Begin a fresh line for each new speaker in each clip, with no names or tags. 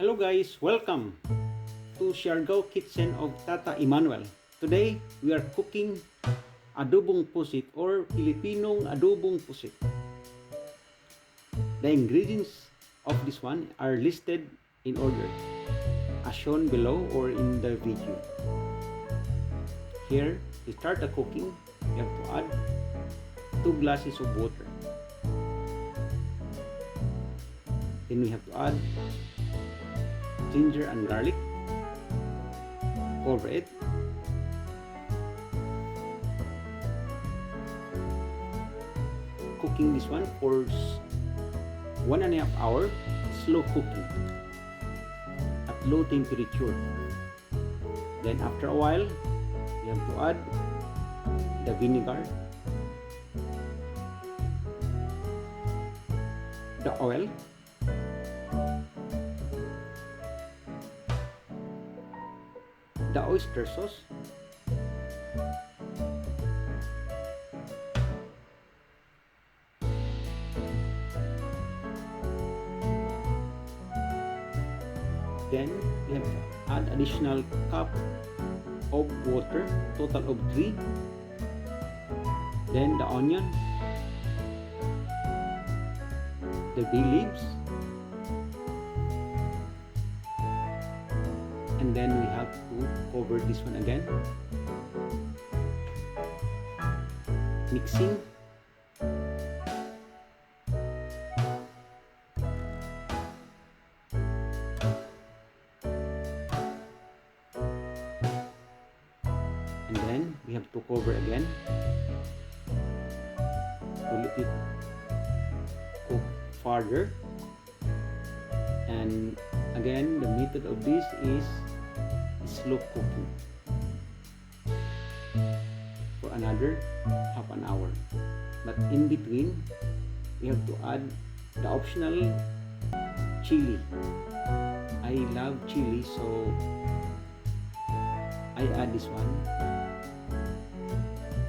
Hello guys, welcome to Siargao Kitchen of Tata Emmanuel. Today we are cooking Adobong Pusit or Filipino Adobong Pusit. The ingredients of this one are listed in order as shown below or in the video. Here, to start the cooking, you have to add 2 glasses of water. Then we have to add ginger and garlic. Cover it. Cooking this one for 1.5 hours, slow cooking at low temperature. Then after a while, you have to add the vinegar, the oil, the oyster sauce, then you have to add additional cup of water, total of 3, then the onion, the bay leaves, and then we have to cover this one again, mixing. And then we have to cover again to let it cook further. And again, the method of this is slow cooking for another half an hour. But in between, we have to add the optional chili. I love chili, so I add this one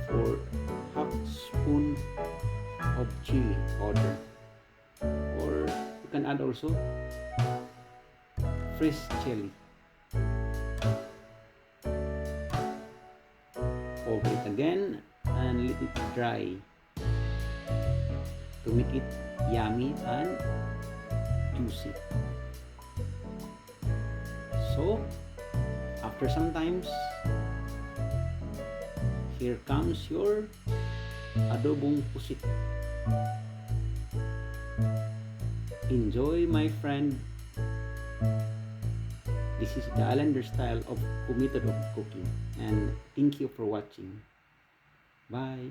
for half spoon of chili powder, or you can add also fresh chili. Cover it again and let it dry to make it yummy and juicy. So after some times, here comes your adobong pusit. Enjoy, my friend. This is the Islander style of method of cooking, and thank you for watching. Bye.